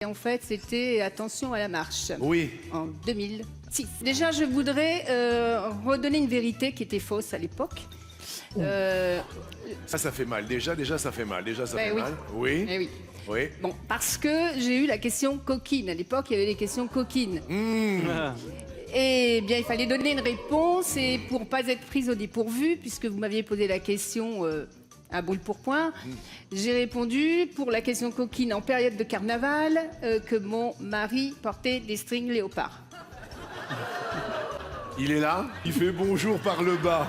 Et en fait, c'était Attention à la marche. Oui. En 2006. Déjà, je voudrais redonner une vérité qui était fausse à l'époque. Ça fait mal. Déjà, ça fait mal. Déjà, ça Ben fait oui. mal. Oui. Eh oui. Oui. Bon, parce que j'ai eu la question coquine. À l'époque, il y avait des questions coquines. Et bien, il fallait donner une réponse. Et pour pas être prise au dépourvu, puisque vous m'aviez posé la question à brûle pour point, j'ai répondu pour la question coquine en période de carnaval que mon mari portait des strings léopards. Il est là. Il fait bonjour par le bas.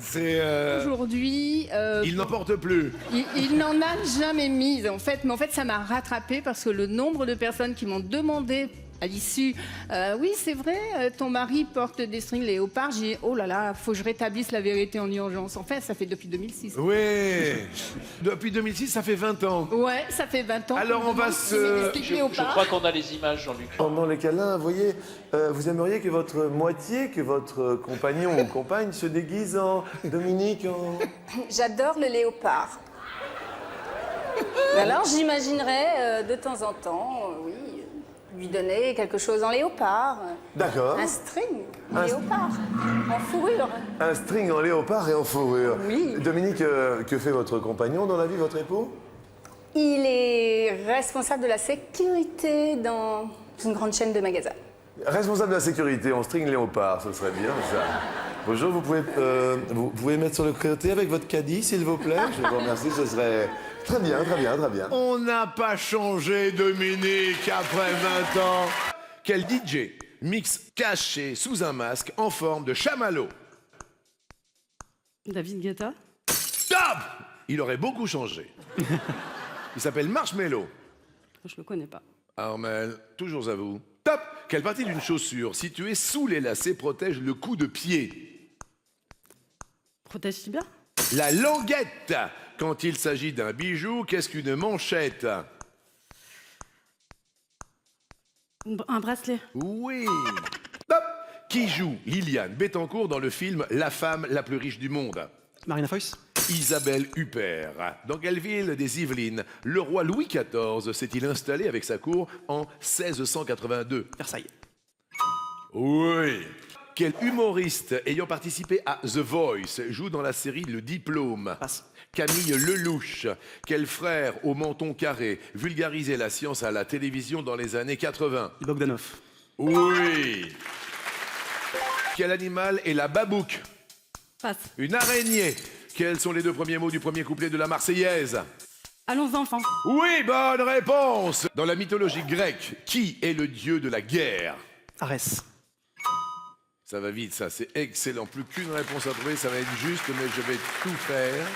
C'est. Aujourd'hui, Il n'en porte plus. il n'en a jamais mis en fait, mais en fait ça m'a rattrapé parce que le nombre de personnes qui m'ont demandé à l'issue, oui c'est vrai, ton mari porte des strings léopards, j'ai dit, oh là là, faut que je rétablisse la vérité en urgence. En fait, ça fait depuis 2006. Oui. Depuis 2006, ça fait 20 ans. Ouais, ça fait 20 ans. Alors, on va se- Je crois qu'on a les images, Jean-Luc. Pendant les câlins, vous voyez, vous aimeriez que votre moitié, que votre compagnon ou compagne se déguise en Dominique, en... J'adore le léopard. Alors j'imaginerais de temps en temps, oui, lui donner quelque chose en léopard. D'accord. Un string léopard, en fourrure. Un string en léopard et en fourrure. Oui. Dominique, que fait votre compagnon dans la vie, votre époux? Il est responsable de la sécurité dans une grande chaîne de magasins. Responsable de la sécurité en string léopard, ce serait bien ça. Bonjour, vous pouvez mettre sur le côté avec votre caddie, s'il vous plaît. Je vous remercie, ce serait très bien, très bien, très bien. On n'a pas changé, Dominique, après 20 ans. Quel DJ mix caché sous un masque en forme de chamallow? David Guetta. Top! Il aurait beaucoup changé. Il s'appelle Marshmello. Je le connais pas. Armel, toujours à vous. Top! Quelle partie d'une chaussure située sous les lacets protège le coup de pied? Protège tibia. La languette. Quand il s'agit d'un bijou, qu'est-ce qu'une manchette? Un bracelet. Oui. Top! Qui joue Liliane Bettencourt dans le film La femme la plus riche du monde? Marina Foïs. Isabelle Huppert. Dans quelle ville des Yvelines le roi Louis XIV s'est-il installé avec sa cour en 1682? Versailles. Oui. Quel humoriste ayant participé à The Voice joue dans la série Le Diplôme? Passe. Camille Lelouch. Quel frère au menton carré vulgarisait la science à la télévision dans les années 80? Bogdanov. Oui. Quel animal est la babouque? Passe. Une araignée. Quels sont les deux premiers mots du premier couplet de la Marseillaise? Allons enfants. Oui, bonne réponse. Dans la mythologie grecque, qui est le dieu de la guerre? Arès. Ça va vite, ça, c'est excellent. Plus qu'une réponse à trouver, ça va être juste, mais je vais tout faire.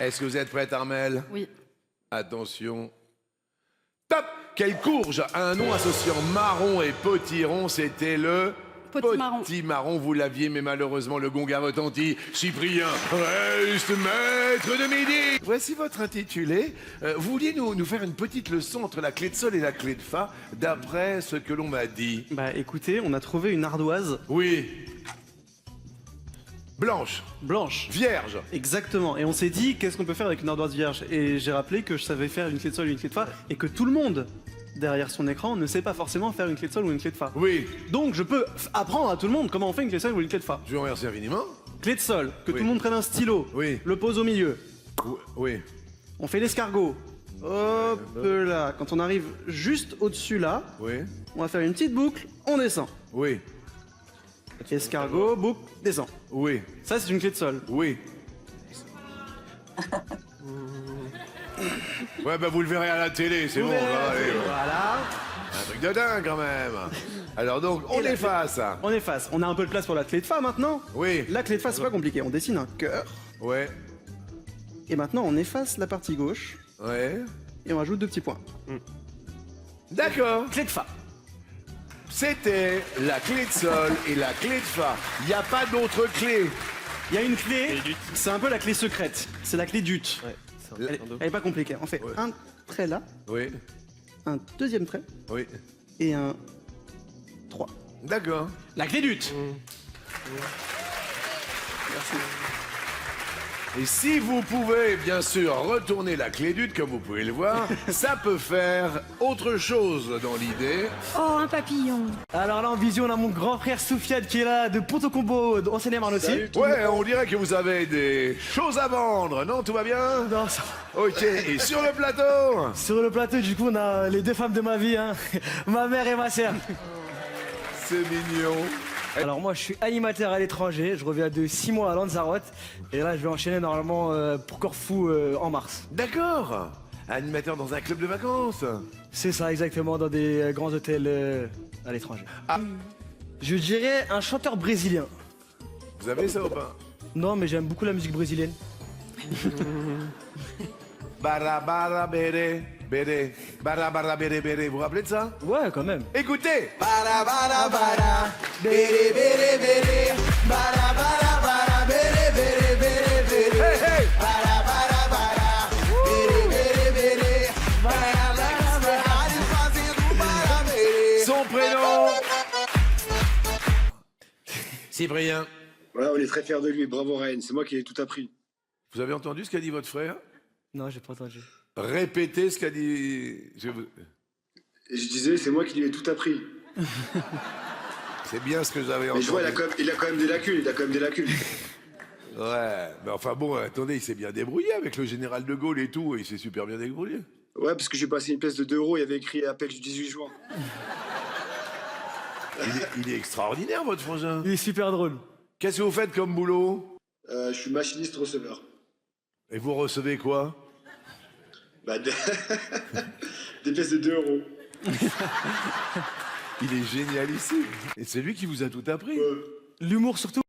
Est-ce que vous êtes prête, Armel? Oui. Attention. Top! Quelle courge a un nom associant marron et potiron? C'était le... Potimarron. Potimarron, vous l'aviez, mais malheureusement, le gong a retenti. Cyprien, reste maître de midi. Voici votre intitulé. Vous vouliez nous faire une petite leçon entre la clé de sol et la clé de fa, d'après ce que l'on m'a dit. Bah écoutez, on a trouvé une ardoise Oui. Blanche, blanche. vierge. Exactement. Et on s'est dit, qu'est-ce qu'on peut faire avec une ardoise vierge? Et j'ai rappelé que je savais faire une clé de sol et une clé de fa, et que tout le monde, derrière son écran, ne sait pas forcément faire une clé de sol ou une clé de fa. Oui. Donc je peux apprendre à tout le monde comment on fait une clé de sol ou une clé de fa. Je vous remercie infiniment. Clé de sol, que Oui. tout le monde prenne un stylo, Oui. le pose au milieu. Oui. On fait l'escargot. Hop là. Quand on arrive juste au-dessus là, Oui. on va faire une petite boucle, on descend. Oui. Escargot, boucle, descend. Oui. Ça, c'est une clé de sol. Oui. Ouais, bah vous le verrez à la télé, c'est bon. Bah, allez, ouais. Voilà. Un truc de dingue quand même. Alors donc, on efface. On efface. On a un peu de place pour la clé de fa maintenant. Oui. La clé de fa, c'est pas compliqué. On dessine un cœur. Ouais. Et maintenant, on efface la partie gauche. Ouais. Et on ajoute 2 petits points. D'accord. Clé de fa. C'était la clé de sol et la clé de fa. Il n'y a pas d'autre clé. Il y a une clé. C'est un peu la clé secrète. C'est la clé d'ut. Elle est pas compliquée. On fait Ouais. un trait là, Oui. un deuxième trait Oui. et un 3. D'accord. La clé d'ut. Et si vous pouvez, bien sûr, retourner la clé d'Ud, comme vous pouvez le voir, ça peut faire autre chose dans l'idée. Oh, un papillon. Alors là, en vision, on a mon grand frère Soufiane qui est là, de Pont-au-Combo, en Seine-et-Marne aussi. Ouais, on dirait que vous avez des choses à vendre, non? Tout va bien? Non, ça- Ok, et sur le plateau? Sur le plateau, du coup, on a les deux femmes de ma vie, hein. Ma mère et ma sœur. C'est mignon. Alors moi, je suis animateur à l'étranger. Je reviens de 6 mois à Lanzarote. Et là, je vais enchaîner normalement pour Corfou en mars. D'accord. Animateur dans un club de vacances. C'est ça, exactement, dans des grands hôtels à l'étranger. Ah. Je dirais un chanteur brésilien. Vous avez ça ou pas? Non, mais j'aime beaucoup la musique brésilienne. Bara bara bere, bere, bara bara bere bere. Vous vous rappelez de ça? Ouais, quand même. Écoutez. Bara bara bara, bere bere bere, bara bara bara, bere bere bere bere. Hey, hey. Bara bara bara, bere bere bere, bara bara bara, fazendo bara bere. Son prénom. Cyprien. Voilà, on est très fiers de lui. Bravo, Ryan. C'est moi qui ai tout appris. Vous avez entendu ce qu'a dit votre frère? Non, j'ai pas entendu. Répétez ce qu'a dit. Et je disais, c'est moi qui lui ai tout appris. C'est bien ce que j'avais Mais entendu. je vois, il a quand même des lacunes. Il a quand même des lacunes. Ouais, mais enfin bon, attendez, il s'est bien débrouillé avec le général de Gaulle et tout, il s'est super bien débrouillé. Ouais, parce que j'ai passé une pièce de 2 €. Il y avait écrit appel du 18 juin. Il est extraordinaire, votre frangin. Il est super drôle. Qu'est-ce que vous faites comme boulot? Je suis machiniste receveur. Et vous recevez quoi? Bah, des pièces de 2 €. Il est génialissime. Et c'est lui qui vous a tout appris. L'humour surtout.